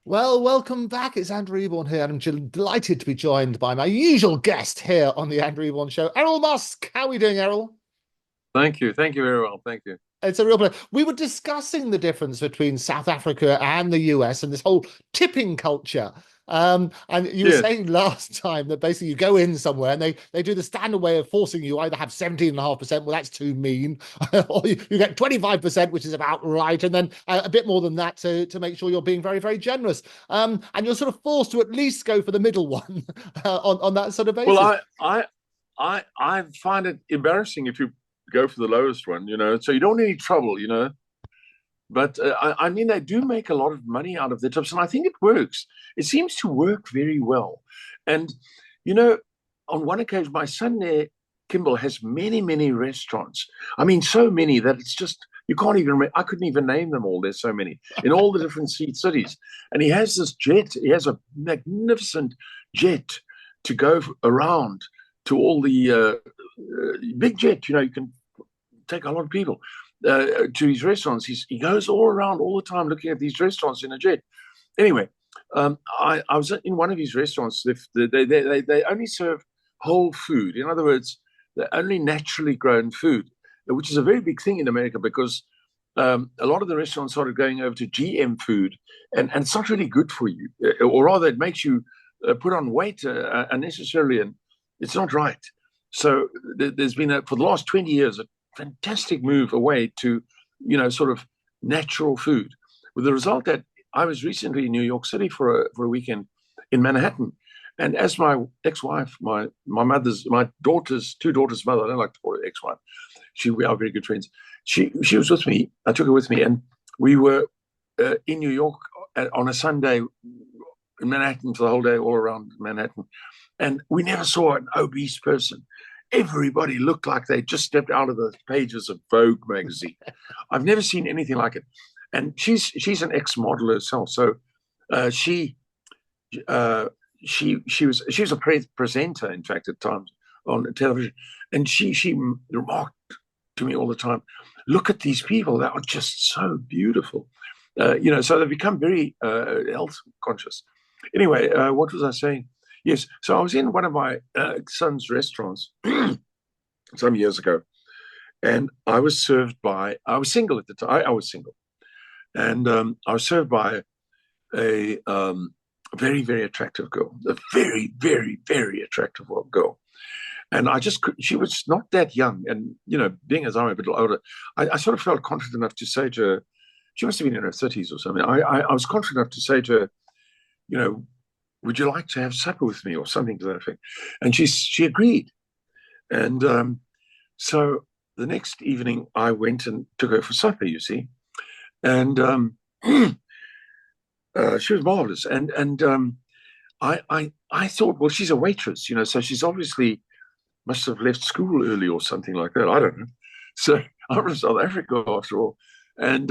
Well, welcome back. It's Andrew Eborn here, and I'm delighted to be joined by my usual guest here on the Andrew Eborn Show, Errol Musk. How are we doing, Errol? Thank you. Thank you very well. Thank you. It's a real pleasure. We were discussing the difference between South Africa and the US and this whole tipping culture. And you were Yes. saying last time that basically you go in somewhere and they do the standard way of forcing you either have 17.5%, well, that's too mean, or you get 25%, which is about right, and then a bit more than that to make sure you're being very, very generous. And you're sort of forced to at least go for the middle one on that sort of Well, basis. I find it embarrassing if you go for the lowest one, so you don't want any trouble, But I mean, they do make a lot of money out of the tips, and I think it works. It seems to work very well. And, you know, on one occasion, my son there, Kimball, has many, many restaurants. I mean, so many that it's just, you can't even, I couldn't even name them all. There's so many in all the different cities. And he has this jet, he has a magnificent jet to go around to all the big jet, you can take a lot of people to his restaurants. He goes all around all the time looking at these restaurants in a jet. Anyway, I was in one of his restaurants. They only serve whole food. In other words, they're only naturally grown food, which is a very big thing in America because a lot of the restaurants started going over to GM food, and it's not really good for you, or rather, it makes you put on weight unnecessarily, and it's not right. So there's been, for the last 20 years, a fantastic move away to, sort of natural food, with the result that I was recently in New York City for a weekend in Manhattan. And as my ex-wife, my daughter's two daughters' mother, I don't like to call her ex-wife. We are very good friends. She was with me. I took her with me, and we were in New York on a Sunday in Manhattan for the whole day, all around Manhattan, and we never saw an obese person. Everybody looked like they just stepped out of the pages of Vogue magazine. I've never seen anything like it. And she's an ex-model herself, so she she was a presenter, in fact, at times on television, and she remarked to me all the time, "Look at these people; they are just so beautiful." So they've become very health conscious. Anyway, what was I saying? Yes, so I was in one of my son's restaurants some years ago, and I was served by. I was single at the time. I was single, and I was served by a very, very attractive girl, a very, very, very attractive girl. And I just could, she was not that young. And, being as I'm a bit older, I sort of felt confident enough to say to her, she must have been in her 30s or something. I was confident enough to say to her, you know, would you like to have supper with me or something to that effect? And she agreed. And so the next evening, I went and took her for supper, you see. And she was marvelous. And I thought, well, she's a waitress, so she's obviously must have left school early or something like that. I don't know. So I'm from South Africa after all. And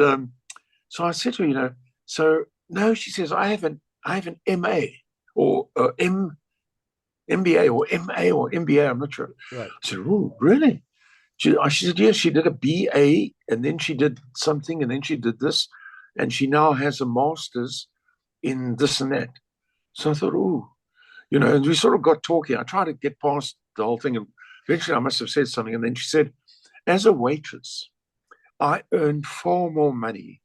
so I said to her, so no, she says, I have an MA or MBA or MA or MBA. I'm not sure. Right. I said, oh, really? She said, yes, she did a BA and then she did something and then she did this. And she now has a master's in this and that. So I thought, oh, and we sort of got talking. I tried to get past the whole thing. And eventually I must have said something. And then she said, as a waitress, I earn far more money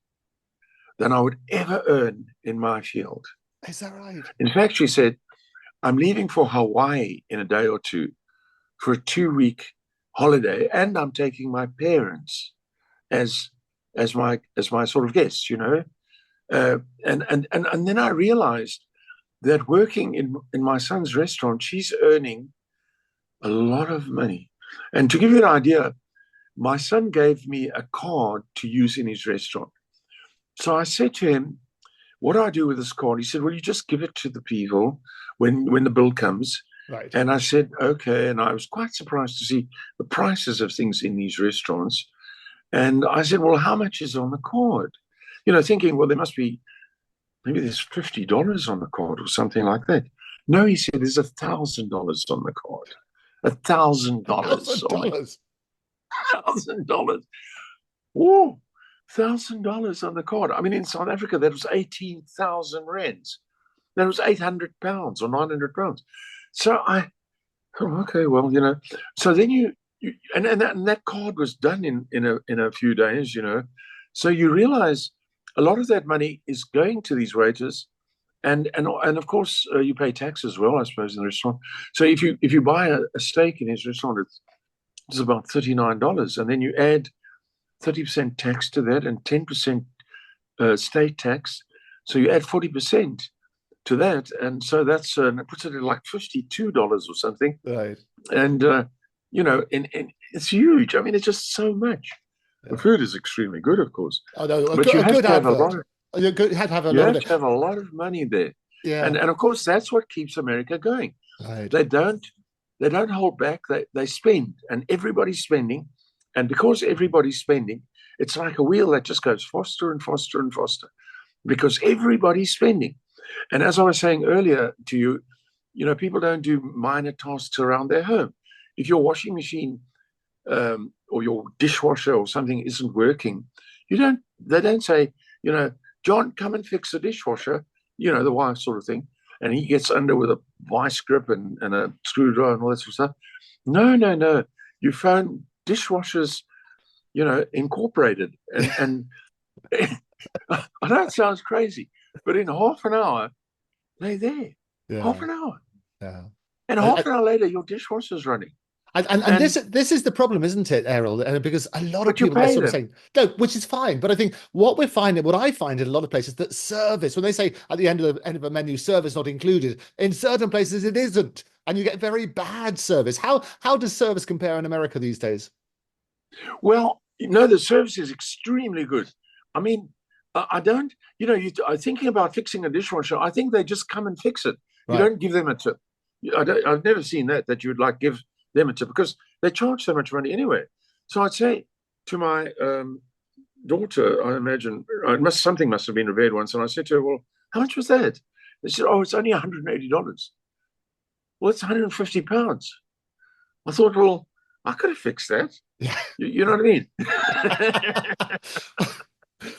than I would ever earn in my field. Is that right? In fact, she said, I'm leaving for Hawaii in a day or two for a 2-week holiday, and I'm taking my parents as as my sort of guests, and then I realized that working in my son's restaurant, she's earning a lot of money. And to give you an idea, my son gave me a card to use in his restaurant. So I said to him, what do I do with this card? He said, well, you just give it to the people when the bill comes. Right. And I said, okay. And I was quite surprised to see the prices of things in these restaurants. And I said, well, how much is on the card? Thinking, well, there must be, maybe there's $50 on the card or something like that. No, he said, there's $1,000 on the card. $1,000. Oh my, $1,000. $1,000. Whoa. $1,000 on the card. I mean, in South Africa, that was 18,000 rands. That was £800 or £900. So I thought, okay, well, So then and that card was done in a few days, So you realize a lot of that money is going to these waiters, and of course you pay tax as well, I suppose, in the restaurant. So if you buy a steak in his restaurant, it's about $39, and then you add 30% tax to that and 10% state tax. So you add 40% to that, and so that's it puts it at like $52 or something. Right. And and it's huge. I mean, it's just so much. Yeah. The food is extremely good, of course. Oh, no, but you have to have a lot of. You have to have a lot of money there. Yeah. And of course that's what keeps America going. Right. They don't hold back. They spend, and everybody's spending, and because everybody's spending, it's like a wheel that just goes faster and faster and faster, because everybody's spending. And as I was saying earlier to you, people don't do minor tasks around their home. If your washing machine or your dishwasher or something isn't working, they don't say, John, come and fix the dishwasher, the wife sort of thing. And he gets under with a vice grip and a screwdriver and all that sort of stuff. No. You phone Dishwashers, Incorporated. And I know it sounds crazy, but in half an hour, they're there. Yeah. Half an hour. Yeah. And half an hour later, your dishwasher's running. And this is the problem, isn't it, Errol? Because a lot of people are sort of saying, no, which is fine. But I think what I find in a lot of places, that service, when they say at the end of a menu, service not included, in certain places it isn't. And you get very bad service. How does service compare in America these days? Well, the service is extremely good. I mean, I don't, you are thinking about fixing a dishwasher. I think they just come and fix it. Right. You don't give them a tip. I've never seen that you'd like give them a tip, because they charge so much money anyway. So I'd say to my daughter, I imagine, something must have been repaired once, and I said to her, well, how much was that? They said, oh, it's only $180. Well, it's £150. I thought, well, I could have fixed that. Yeah. You know what I mean?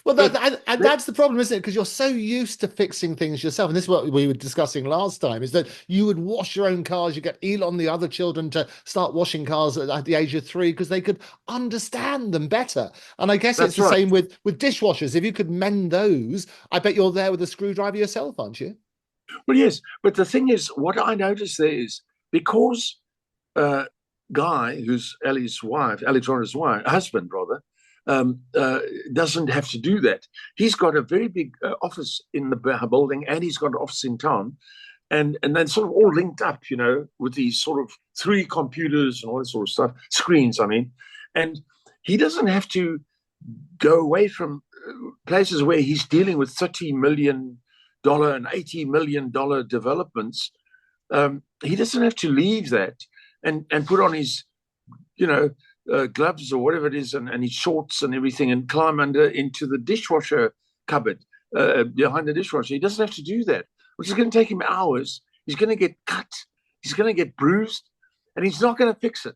Well, that's the problem, isn't it? Because you're so used to fixing things yourself. And this is what we were discussing last time, is that you would wash your own cars. You get Elon, the other children, to start washing cars at the age of 3 because they could understand them better. And I guess it's the same with dishwashers. If you could mend those, I bet you're there with a screwdriver yourself, aren't you? Well, yes. But the thing is, what I noticed there is, because Guy, who's Alexandra's husband, doesn't have to do that. He's got a very big office in the building, and he's got an office in town, and then sort of all linked up, with these sort of 3 computers and all that sort of stuff, screens, I mean. And he doesn't have to go away from places where he's dealing with $30 million and $80 million developments. He doesn't have to leave that and put on his, gloves or whatever it is, and his shorts and everything, and climb into the dishwasher cupboard behind the dishwasher. He doesn't have to do that, which is going to take him hours. He's going to get cut. He's going to get bruised, and he's not going to fix it.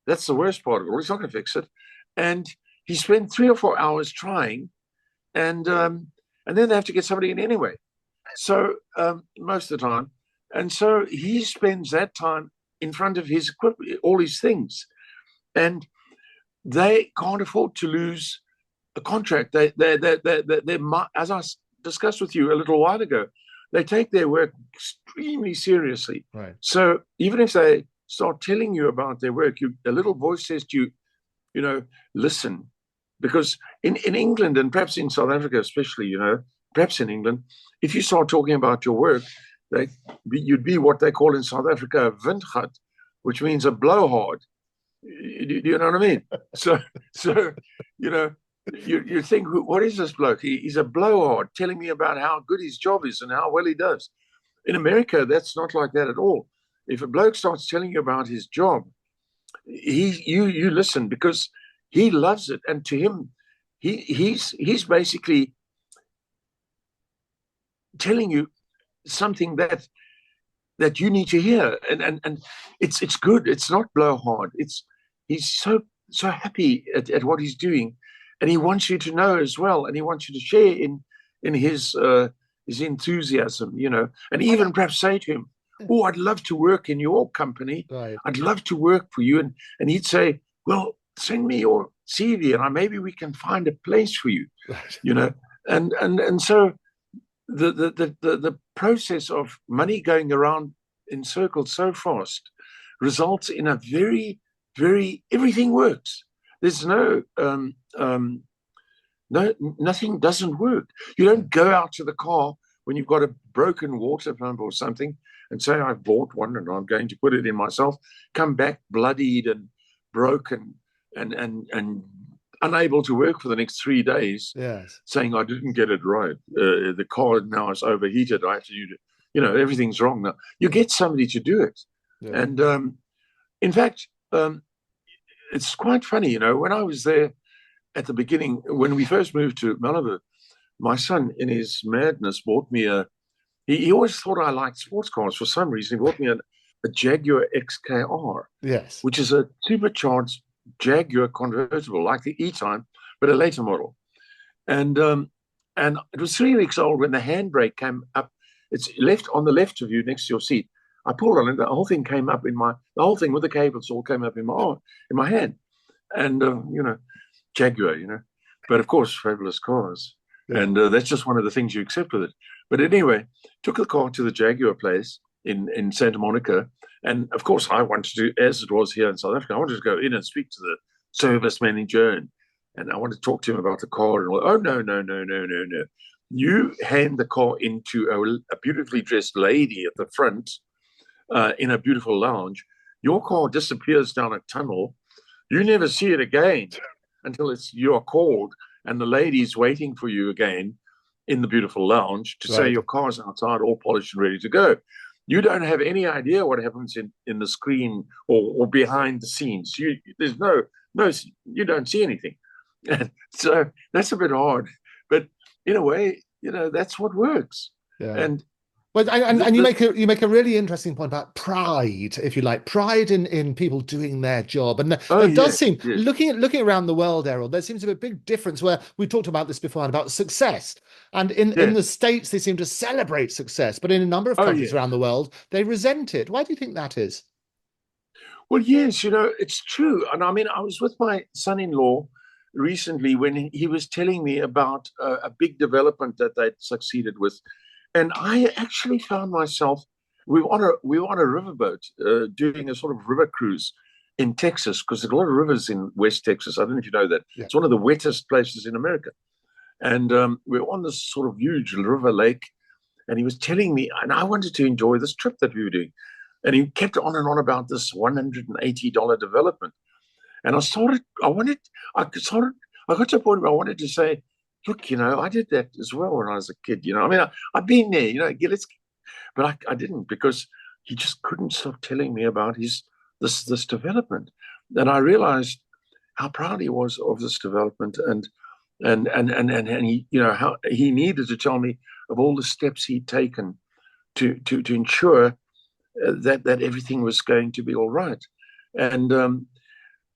That's the worst part of it. He's not going to fix it. And he spent 3 or 4 hours trying, and then they have to get somebody in anyway. So most of the time. And so he spends that time in front of his equipment, all his things. And they can't afford to lose a contract. They as I discussed with you a little while ago, they take their work extremely seriously. Right. So even if they start telling you about their work, a little voice says to you, listen. Because in England, and perhaps in South Africa especially, perhaps in England, if you start talking about your work, you'd be what they call in South Africa a windgat, which means a blowhard. Do you know what I mean? So you think, what is this bloke? He's a blowhard telling me about how good his job is and how well he does. In America, that's not like that at all. If a bloke starts telling you about his job, you listen, because he loves it, and to him, he's basically telling you something that you need to hear, and it's good. It's not blowhard. He's so happy at what he's doing, and he wants you to know as well, and he wants you to share in his enthusiasm, you know, and even perhaps say to him, "Oh, I'd love to work in your company. Right. I'd love to work for you." And he'd say, "Well, send me your CV, and maybe we can find a place for you." Right. You know, and so the process of money going around in circles so fast results in a very, very, everything works. There's nothing doesn't work. You don't go out to the car when you've got a broken water pump or something and say, "I've bought one and I'm going to put it in myself," come back bloodied and broken and unable to work for the next 3 days, Yes. saying, "I didn't get it right. The car now is overheated. I have to use it. You know, everything's wrong now." You get somebody to do it. Yeah. And in fact, it's quite funny, you know, when I was there at the beginning, when we first moved to Malibu, my son, in his madness, bought me he always thought I liked sports cars for some reason. He bought me a Jaguar XKR, Yes. which is a supercharged Jaguar convertible, like the E-Type, but a later model. And it was 3 weeks old when the handbrake came up. It's left on the left of you next to your seat. I pulled on it. The whole thing came up the whole thing with the cables all came up in my hand. And, you know, Jaguar, you know, but of course, fabulous cars. Yeah. And that's just one of the things you accept with it. But anyway, took the car to the Jaguar place in Santa Monica. And of course, I wanted to, as it was here in South Africa, I wanted to go in and speak to the service manager and I wanted to talk to him about the car. And all. Oh, no. You hand the car into a beautifully dressed lady at the front in a beautiful lounge. Your car disappears down a tunnel. You never see it again until you are called and the lady's waiting for you again in the beautiful lounge to say your car's outside, all polished and ready to go. You don't have any idea what happens in the screen or behind the scenes. There's no, you don't see anything. And so that's a bit hard. But in a way, you know, that's what works. Yeah. And well, and you make a really interesting point about pride, if you like, pride in people doing their job, and there does seem looking around the world, Errol, there seems to be a big difference where we talked about this before about success, and in the States they seem to celebrate success, but in a number of countries around the world they resent it. Why do you think that is? Well, yes, you know, it's true, and I mean, I was with my son-in-law recently when he was telling me about a big development that they'd succeeded with. And I actually found myself, we were on a riverboat doing a sort of river cruise in Texas, because there's a lot of rivers in West Texas. I don't know if you know that. Yeah. It's one of the wettest places in America. And we were on this sort of huge river lake, and he was telling me, and I wanted to enjoy this trip that we were doing. And he kept on and on about this $180 development. And I got to a point where I wanted to say, look, you know, I did that as well when I was a kid. You know, I mean, I've been there, you know, but I didn't, because he just couldn't stop telling me about this development. And I realized how proud he was of this development, and he, you know, how he needed to tell me of all the steps he'd taken to ensure that everything was going to be all right. And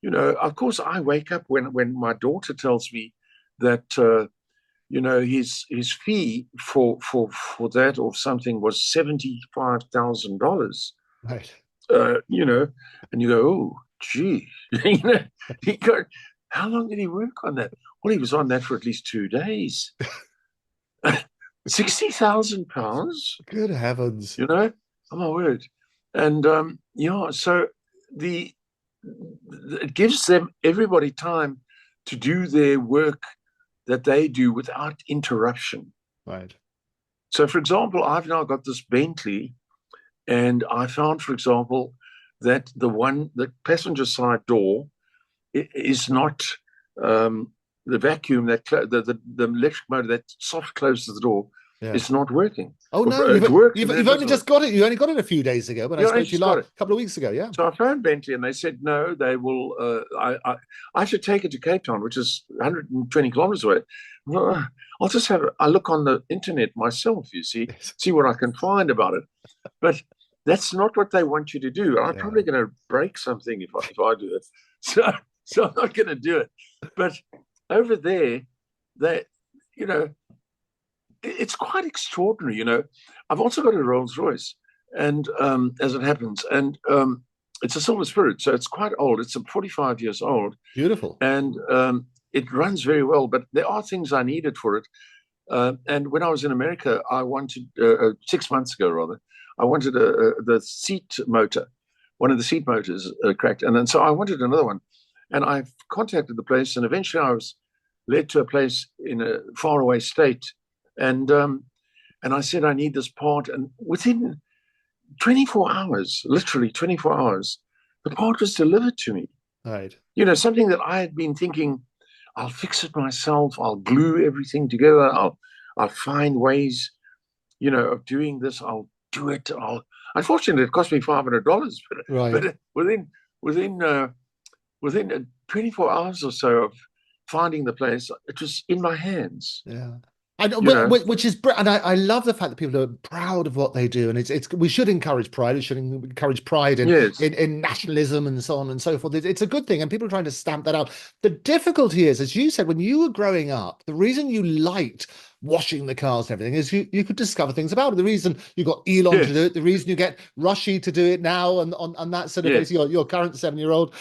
you know, of course, I wake up when my daughter tells me that you know, his fee for that or something was $75,000. Right. You know, and you go, oh, gee, you know, how long did he work on that? Well, he was on that for at least 2 days. £60,000. Good heavens! You know, oh my word. And yeah, so it gives everybody time to do their work that they do without interruption. Right. So, for example, I've now got this Bentley, and I found, for example, that the passenger side door is not the vacuum the electric motor that soft closes the door. Yeah. It's not working. Oh no! You've only just got it. You only got it a few days ago, but I spoke to you a couple of weeks ago. Yeah. So I phoned Bentley, and they said no. They will. I should take it to Cape Town, which is 120 kilometers away. Well, I'll just I look on the internet myself. You see, see what I can find about it. But that's not what they want you to do. I'm probably going to break something if I do it. So I'm not going to do it. But over there, they, you know, it's quite extraordinary. I've also got a Rolls Royce, and as it happens, and it's a Silver Spirit, so it's quite old. It's 45 years old. Beautiful. And it runs very well, but there are things I needed for it. And when I was in America, I wanted 6 months ago, rather, I wanted the seat motor, one of the seat motors cracked, and then so I wanted another one, and I contacted the place, and eventually I was led to a place in a faraway state, and I said I need this part, and within 24 hours, literally 24 hours, the part was delivered to me. Right. Something that I had been thinking, I'll fix it myself. I'll glue everything together. I'll find ways, of doing this. I'll do it. Unfortunately, it cost me $500, Right. but within 24 hours or so of finding the place, it was in my hands. Yeah. And which is, and I love the fact that people are proud of what they do, and it's we should encourage pride. We should encourage pride Yes. in nationalism and so on and so forth. It's a good thing, and people are trying to stamp that out. The difficulty is, as you said, when you were growing up, the reason you liked washing the cars and everything is you could discover things about it. The reason you got Elon to do it, the reason you get Rushy to do it now, and on that sort of basis, your current 7-year-old,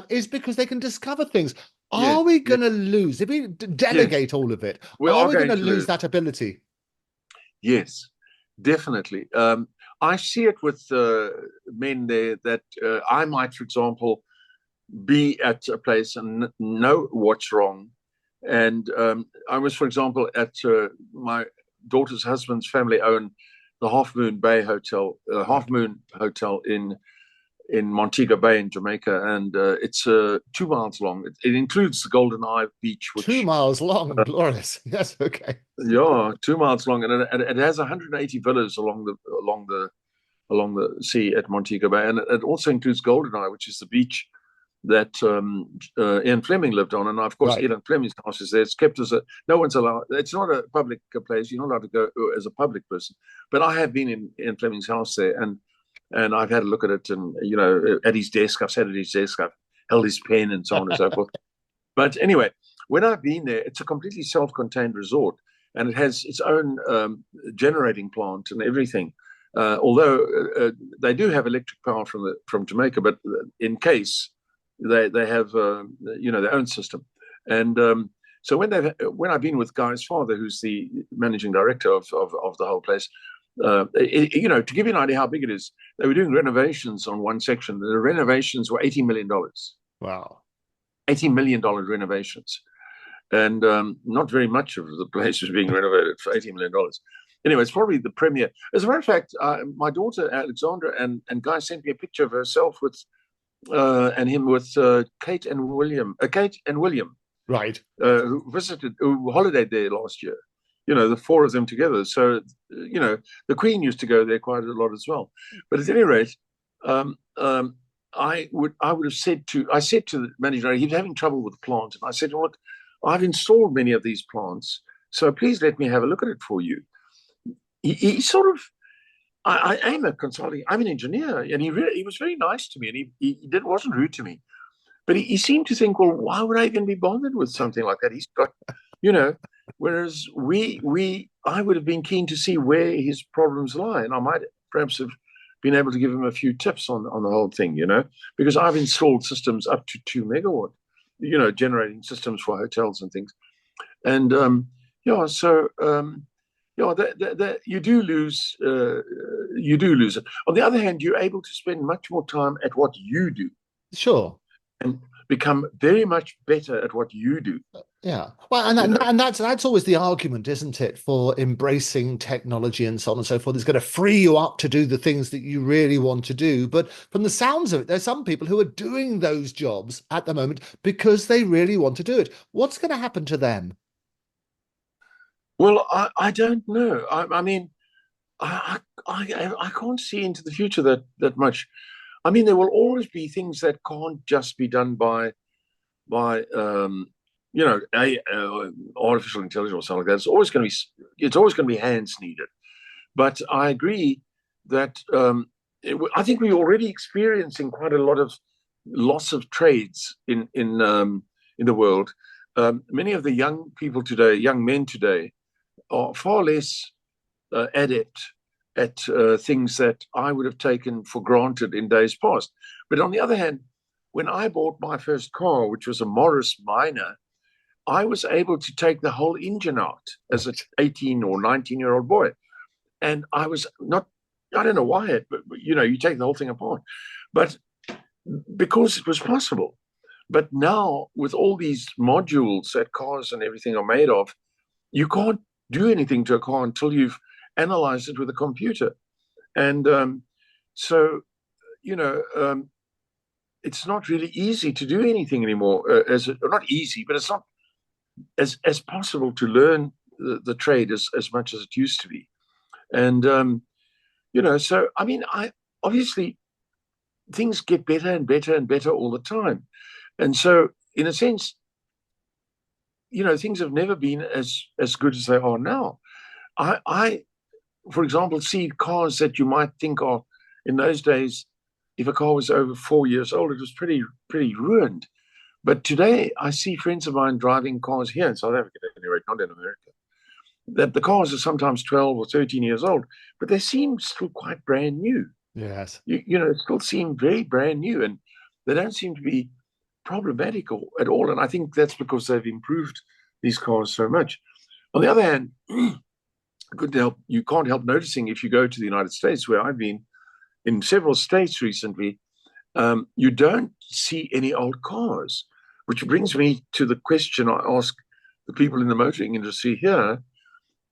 is because they can discover things. Are we going to lose if we delegate all of it? Are we going to lose that ability? Yes, definitely. I see it with men there that I might, for example, be at a place and know what's wrong. And I was, for example, at my daughter's husband's family-owned the Half Moon Bay Hotel, Half Moon Hotel in Montego Bay in Jamaica, and it's 2 miles long. It includes the Golden Eye Beach, which 2 miles long, glorious. Yes, okay. Yeah, 2 miles long, and it has 180 villas along the sea at Montego Bay, and it also includes Golden Eye, which is the beach that Ian Fleming lived on, and of course Ian Fleming's house is there. It's kept as no one's allowed. It's not a public place. You're not allowed to go as a public person. But I have been in Ian Fleming's house there, and I've had a look at it, and at his desk, I've sat at his desk, I've held his pen, and so on and so forth. But anyway, when I've been there, it's a completely self-contained resort, and it has its own generating plant and everything. Although they do have electric power from Jamaica, but in case they have their own system. And so when I've been with Guy's father, who's the managing director of the whole place. To give you an idea how big it is, they were doing renovations on one section. The renovations were $80 million. Wow. $80 million renovations. And not very much of the place was being renovated for $80 million. Anyway, it's probably the premier. As a matter of fact, my daughter, Alexandra, and Guy sent me a picture of herself and him with Kate and William. Right. Who holidayed there last year. The four of them together. So, the Queen used to go there quite a lot as well. But at any rate, I would have said to the manager, he was having trouble with the plant, and I said, look, I've installed many of these plants, so please let me have a look at it for you. He sort of, I am a consulting, I'm an engineer, and he was very nice to me, and he wasn't rude to me, but he seemed to think, well, why would I even be bothered with something like that? He's got, whereas I would have been keen to see where his problems lie, and I might perhaps have been able to give him a few tips on the whole thing, because I've installed systems up to 2 megawatt, generating systems for hotels and things. And you do lose it. On the other hand, you're able to spend much more time at what you do. Sure. And become very much better at what you do. Yeah. Well, and that's always the argument, isn't it, for embracing technology and so on and so forth. It's going to free you up to do the things that you really want to do. But from the sounds of it, there's some people who are doing those jobs at the moment because they really want to do it. What's going to happen to them? Well, I don't know. I mean, I can't see into the future that much. I mean, there will always be things that can't just be done by artificial intelligence or something like that. It's always going to be hands needed. But I agree that I think we're already experiencing quite a lot of loss of trades in the world. many of the young people today, young men today, are far less adept at things that I would have taken for granted in days past. But on the other hand, when I bought my first car, which was a Morris Minor, I was able to take the whole engine out as an 18 or 19-year-old boy. And I was not, I don't know why, but you take the whole thing apart. But because it was possible. But now, with all these modules that cars and everything are made of, you can't do anything to a car until you've analyzed it with a computer. And so, it's not really easy to do anything anymore. Not easy, but it's not as possible to learn the trade as much as it used to be. And, so, I mean, I obviously things get better and better and better all the time. And so, in a sense, things have never been as good as they are now. I, for example, see cars that you might think are, in those days, if a car was over 4 years old, it was pretty ruined. But today, I see friends of mine driving cars here in South Africa, anyway, not in America, that the cars are sometimes 12 or 13 years old, but they seem still quite brand new. Yes. Still seem very brand new, and they don't seem to be problematic at all. And I think that's because they've improved these cars so much. On the other hand, you can't help noticing, if you go to the United States, where I've been in several states recently, you don't see any old cars, which brings me to the question I ask the people in the motoring industry here: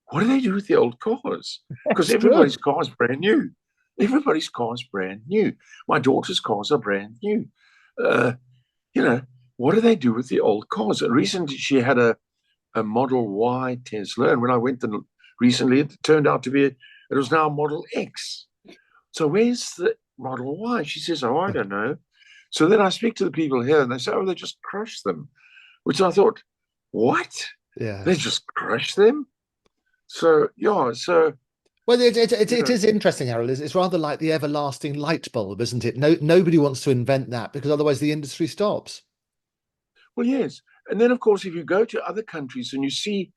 what do they do with the old cars? Because everybody's car is brand new. Everybody's car is brand new. My daughter's cars are brand new. What do they do with the old cars? Recently, she had a Model Y Tesla, and when I went recently, it turned out to be, it was now a Model X. So where's the Model Y? She says, oh, I don't know. So then I speak to the people here, and they say, oh, they just crushed them, which I thought, what? Yeah. They just crushed them? So, yeah, so... Well, it is interesting, Errol. It's rather like the everlasting light bulb, isn't it? Nobody wants to invent that, because otherwise the industry stops. Well, yes. And then, of course, if you go to other countries and you see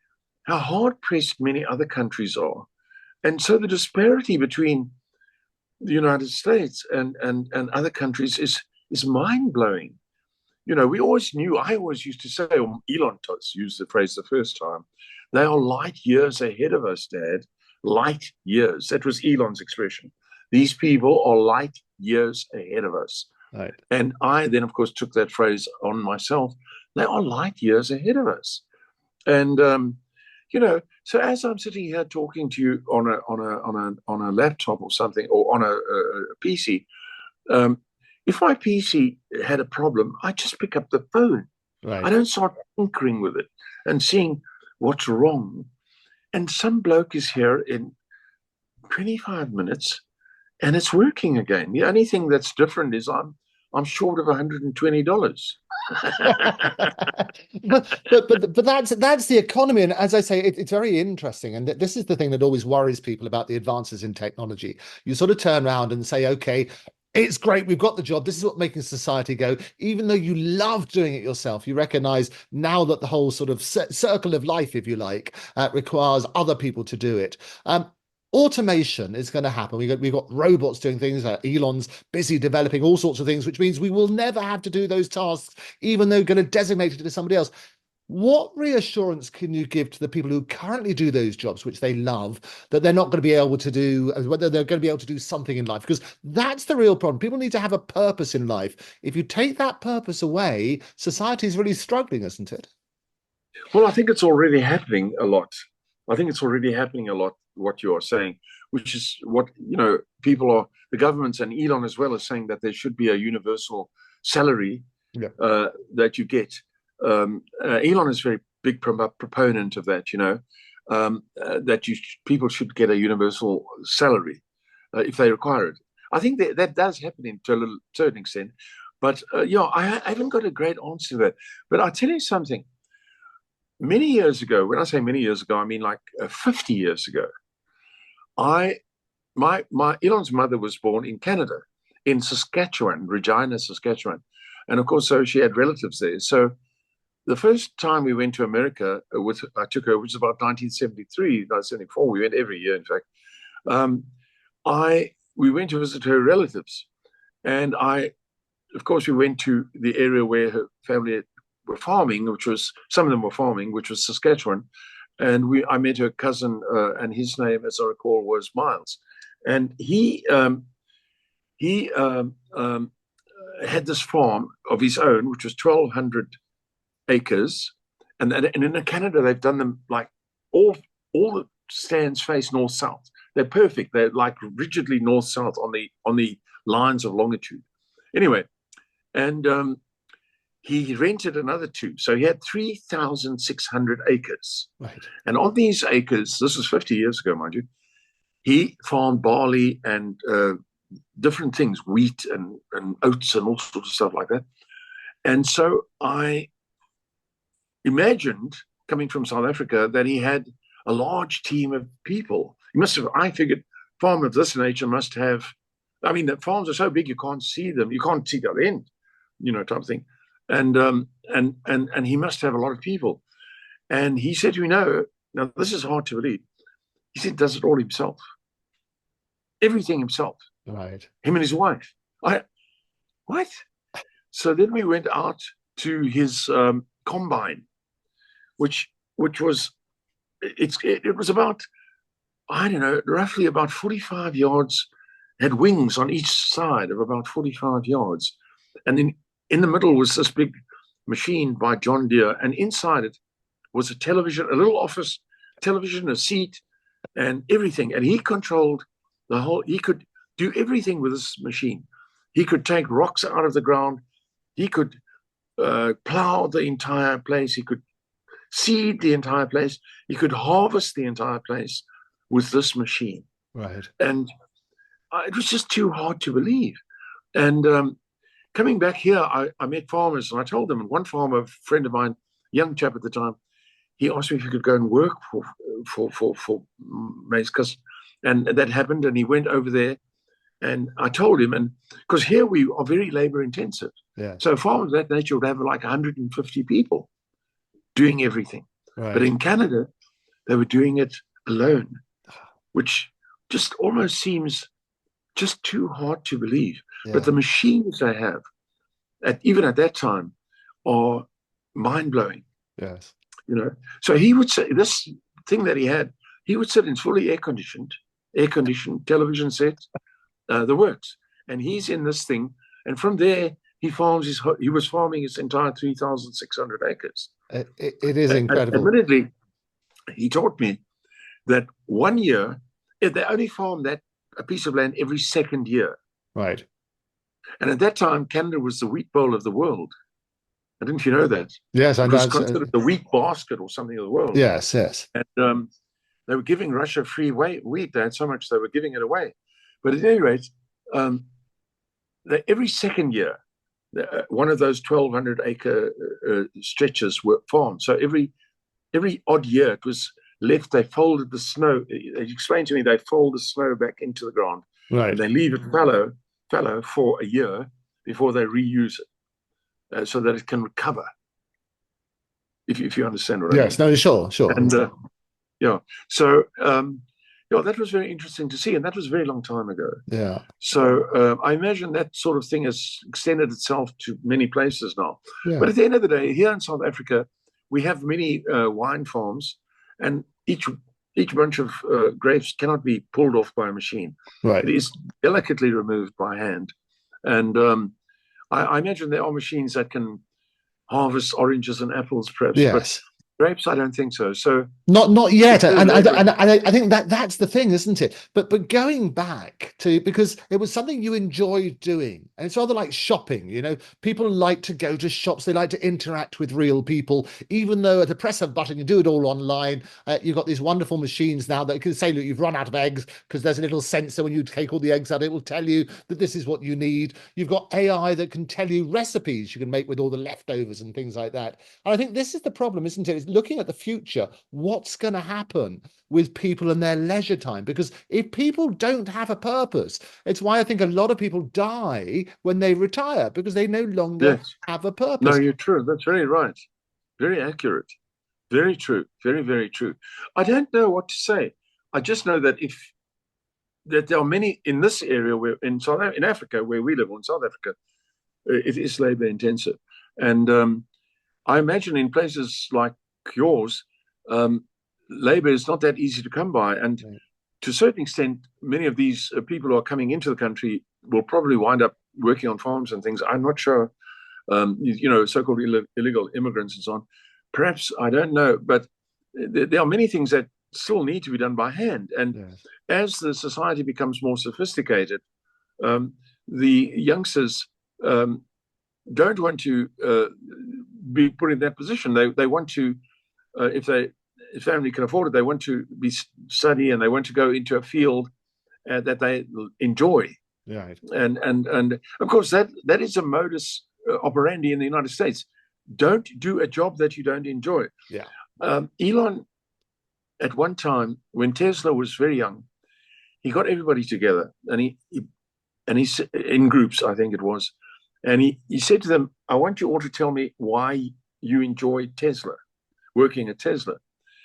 how hard-pressed many other countries are, and so the disparity between the United States and other countries is mind-blowing. I always used to say, or Elon used the phrase the first time, they are light years ahead of us, Dad. Light years. That was Elon's expression. These people are light years ahead of us. Right. And I then, of course, took that phrase on myself. They are light years ahead of us. And, so as I'm sitting here talking to you on a laptop or something, or on a PC, if my PC had a problem, I just pick up the phone. Right. I don't start tinkering with it and seeing what's wrong. And some bloke is here in 25 minutes and it's working again. The only thing that's different is I'm short of $120. but that's the economy, and as I say, it's very interesting. And this is the thing that always worries people about the advances in technology. You sort of turn around and say, okay, it's great, we've got the job, this is what's making society go. Even though you love doing it yourself, you recognize now that the whole sort of circle of life, if you like, requires other people to do it. Automation is going to happen. We've got robots doing things. Elon's busy developing all sorts of things, which means we will never have to do those tasks, even though we're going to designate it to somebody else. What reassurance can you give to the people who currently do those jobs, which they love, that they're not going to be able to do, whether they're going to be able to do something in life? Because that's the real problem. People need to have a purpose in life. If you take that purpose away, society is really struggling, isn't it? Well, I think it's already happening a lot. What you are saying, which is what, the governments and Elon as well, is saying that there should be a universal salary that you get. Elon is a very big proponent of that, that people should get a universal salary if they require it. I think that does happen to a certain extent. But, I haven't got a great answer to that. But I'll tell you something. Many years ago, when I say many years ago, I mean like 50 years ago, my Elon's mother was born in Canada, in Saskatchewan, Regina, Saskatchewan. And of course, so she had relatives there. So the first time we went to America, I took her, which was about 1973, 1974. We went every year, in fact. We went to visit her relatives, and of course, we went to the area where her family were farming, some of them were farming, which was Saskatchewan. And I met her cousin, and his name, as I recall, was Miles. And he had this farm of his own, which was 1,200 acres. And in Canada, they've done them like all the stands face north-south. They're perfect. They're like rigidly north-south on the lines of longitude. Anyway, and he rented another 2. So he had 3,600 acres. Right. And on these acres, this was 50 years ago, mind you, he farmed barley and different things, wheat and oats and all sorts of stuff like that. And so I imagined, coming from South Africa, that he had a large team of people. I figured, farm of this nature must have, I mean, the farms are so big you can't see them. You can't see the other end, type of thing. And he must have a lot of people. And he said to me, no, now this is hard to believe. He said, does it all himself. Everything himself. Right. Him and his wife. What? So then we went out to his combine, which was, it was about, I don't know, roughly about 45 yards, had wings on each side of about 45 yards. And then in the middle was this big machine by John Deere, and inside it was a television, a little office television, a seat, and everything. And he controlled the whole, he could do everything with this machine. He could take rocks out of the ground. He could plow the entire place. He could seed the entire place. He could harvest the entire place with this machine. Right. And it was just too hard to believe. And coming back here, I met farmers, and I told them, and one farmer, a friend of mine, young chap at the time, he asked me if he could go and work for maize, and that happened, and he went over there, and I told him, and because here we are very labor intensive. Yeah. So farmers of that nature would have like 150 people doing everything. Right. But in Canada, they were doing it alone, which just almost seems just too hard to believe. Yeah. But the machines they have, even at that time, are mind-blowing. Yes. So he would say, this thing that he would sit in fully air-conditioned television set, the works. And he's in this thing. And from there, he was farming his entire 3,600 acres. It is incredible. Admittedly, he taught me that 1 year, they only farm a piece of land every second year. Right. And at that time, Canada was the wheat bowl of the world. Didn't you know that? Yes, I know. It was considered the wheat basket or something of the world. Yes, yes. And they were giving Russia free wheat. They had so much they were giving it away. But at any rate, every second year, one of those 1,200 acre stretches were farmed. So every odd year, it was left. They folded the snow. They explained to me they fold the snow back into the ground. Right. And they leave it fallow for a year before they reuse it, so that it can recover. If you understand what I mean. Yes. No. Sure. And so that was very interesting to see, and that was a very long time ago. Yeah. So I imagine that sort of thing has extended itself to many places now. Yeah. But at the end of the day, here in South Africa, we have many wine farms, and each bunch of grapes cannot be pulled off by a machine. Right. It is delicately removed by hand. And I imagine there are machines that can harvest oranges and apples, perhaps. Yes. But grapes, I don't think so. So not yet, and I think that's the thing, isn't it? But going back to, because it was something you enjoyed doing, and it's rather like shopping. People like to go to shops, they like to interact with real people, even though at a press of a button you do it all online. You've got these wonderful machines now that can say, look, you've run out of eggs, because there's a little sensor when you take all the eggs out, it will tell you that this is what you need. You've got AI that can tell you recipes you can make with all the leftovers and things like that. And I think this is the problem, isn't it? It's looking at the future, what's going to happen with people and their leisure time? Because if people don't have a purpose, it's why I think a lot of people die when they retire, because they no longer have a purpose. No, you're true. That's very right. very accurate, very true, very, very true. I don't know what to say. I just know that there are many in this area where in Africa where we live, in South Africa, it is labor intensive, and I imagine in places like yours, labor is not that easy to come by, and to a certain extent, many of these people who are coming into the country will probably wind up working on farms and things. I'm not sure, so-called illegal immigrants and so on. Perhaps, I don't know, but there are many things that still need to be done by hand. And as the society becomes more sophisticated, the youngsters don't want to be put in that position. They want to, if family can afford it, they want to study and they want to go into a field that they enjoy. Right. And of course that is a modus operandi in the United States. Don't do a job that you don't enjoy. Yeah. Elon, at one time when Tesla was very young, he got everybody together and he in groups, I think it was, and he said to them, "I want you all to tell me why you enjoy Tesla, working at Tesla,"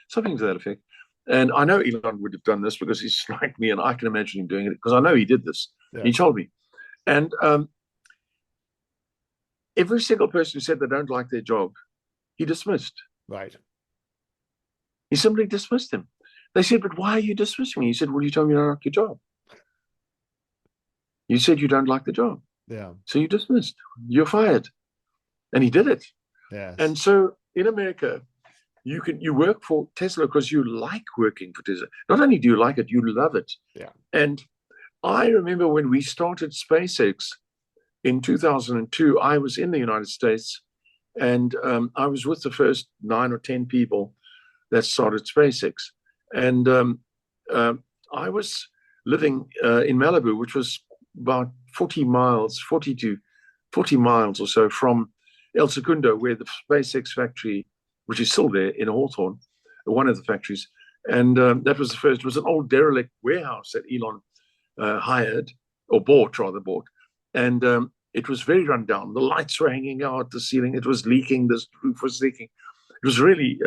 something to that effect. And I know Elon would have done this because he's like me, and I can imagine him doing it because I know he did this. Yeah. He told me. And every single person who said they don't like their job, he dismissed. Right. He simply dismissed them. They said, "But why are you dismissing me?" He said, "Well, you told me you don't like your job. You said you don't like the job. Yeah. So you dismissed. You're fired." And he did it. Yes. And so in America, you work for Tesla because you like working for Tesla. Not only do you like it, you love it. Yeah. And I remember when we started SpaceX in 2002, I was in the United States, and I was with the first 9 or 10 people that started SpaceX. And I was living in Malibu, which was about 40 miles or so from El Segundo, where the SpaceX factory, which is still there in Hawthorne, one of the factories. And that was the first. It was an old derelict warehouse that Elon bought. And it was very run down. The lights were hanging out the ceiling. It was leaking. The roof was leaking. It was really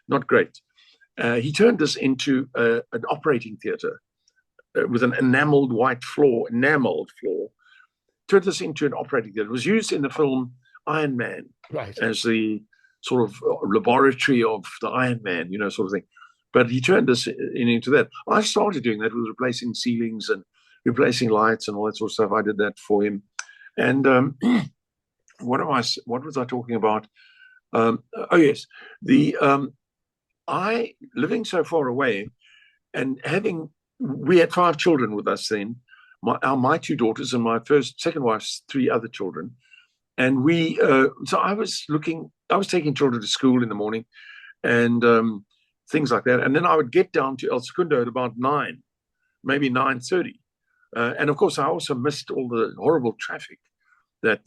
not great. He turned this into an operating theater with an enameled floor. Turned this into an operating theater. It was used in the film Iron Man, right, as the sort of laboratory of the Iron Man, sort of thing. But he turned this into that. I started doing that with replacing ceilings and replacing lights and all that sort of stuff. I did that for him. And what was I talking about? Oh yes, I living so far away, and we had 5 children with us then. My 2 daughters and my second wife's 3 other children, and so I was taking children to school in the morning, and things like that. And then I would get down to El Segundo at about 9, maybe 9:30, and of course I also missed all the horrible traffic that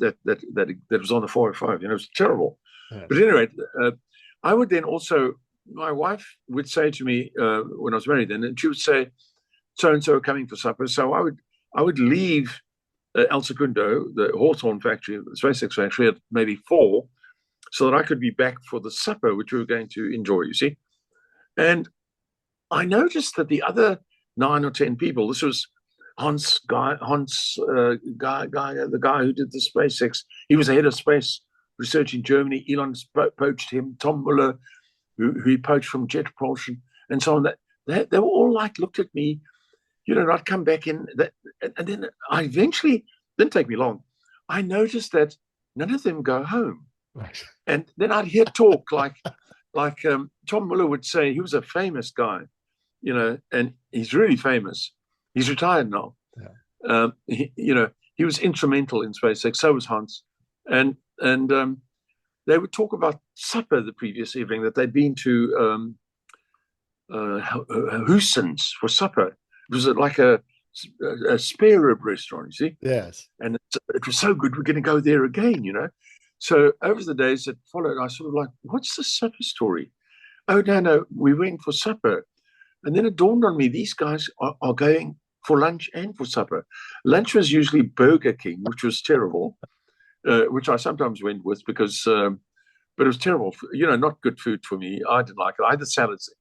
was on the 405. It was terrible. Yes. But anyway, I would then also. My wife would say to me when I was married then, and she would say, "So and so are coming for supper." So I would leave El Segundo, the Hawthorne factory, the SpaceX factory, at maybe 4, so that I could be back for the supper, which we were going to enjoy. You see, and I noticed that the other 9 or 10 people. This was the guy who did the SpaceX. He was the head of space research in Germany. Elon poached him. Tom Mueller, who he poached from jet propulsion, and so on. That they were all looked at me, I'd come back in, and then I eventually, didn't take me long, I noticed that none of them go home. Right. And then I'd hear talk like Tom Mueller would say. He was a famous guy, and he's really famous. He's retired now. Yeah. He was instrumental in SpaceX. So was Hans, and they would talk about supper the previous evening, that they'd been to Houston's for supper. It was like a spare rib restaurant, you see? Yes. And it was so good, we're going to go there again, So over the days that followed, I sort of what's the supper story? Oh, no, we went for supper. And then it dawned on me, these guys are going for lunch and for supper. Lunch was usually Burger King, which was terrible. Which I sometimes went with because but it was terrible. Not good food for me. I didn't like it. I had the salads.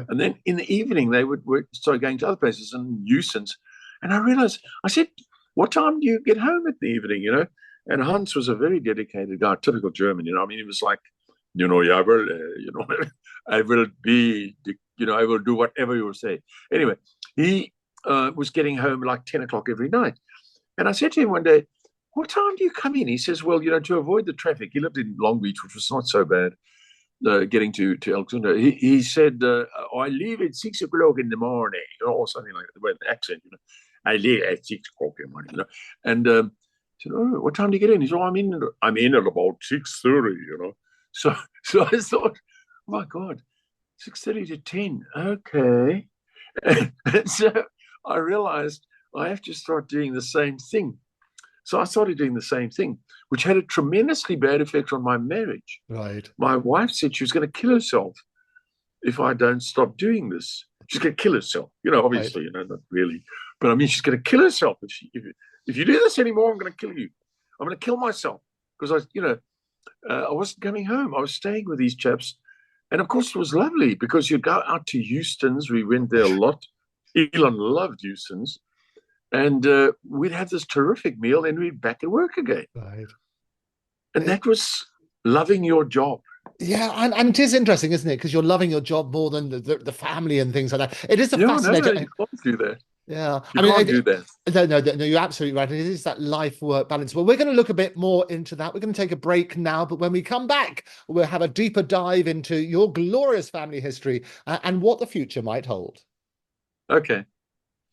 And then in the evening, they would start going to other places and Euston's. And I realized, I said, what time do you get home at the evening, And Hans was a very dedicated guy, typical German, I mean, he was like, I will, I will be, I will do whatever you will say. Anyway, he was getting home like 10 o'clock every night. And I said to him one day, what time do you come in? He says, well, to avoid the traffic. He lived in Long Beach, which was not so bad. Getting to Alexander, he said, I leave at 6 o'clock in the morning, or something like that, with an accent, I leave at 6 o'clock in the morning, And I said, oh, what time do you get in? He said, oh, I'm in at about 6:30, So I thought, oh my God, 6:30 to 10, okay. And so I realized I have to start doing the same thing. So I started doing the same thing, which had a tremendously bad effect on my marriage. Right. My wife said she was going to kill herself if I don't stop doing this. She's going to kill herself, obviously, right. Not really. But I mean, she's going to kill herself. If you do this anymore, I'm going to kill you. I'm going to kill myself because I wasn't coming home. I was staying with these chaps. And of course, it was lovely because you'd go out to Euston's. We went there a lot. Elon loved Euston's. And we'd have this terrific meal, and we'd be back at work again. Right. And that was loving your job. Yeah, and it is interesting, isn't it? Because you're loving your job more than the family and things like that. It is fascinating. No, you can't do that. Yeah, you can't do that. No, you're absolutely right. It is that life-work balance. Well, we're going to look a bit more into that. We're going to take a break now, but when we come back, we'll have a deeper dive into your glorious family history and what the future might hold. Okay.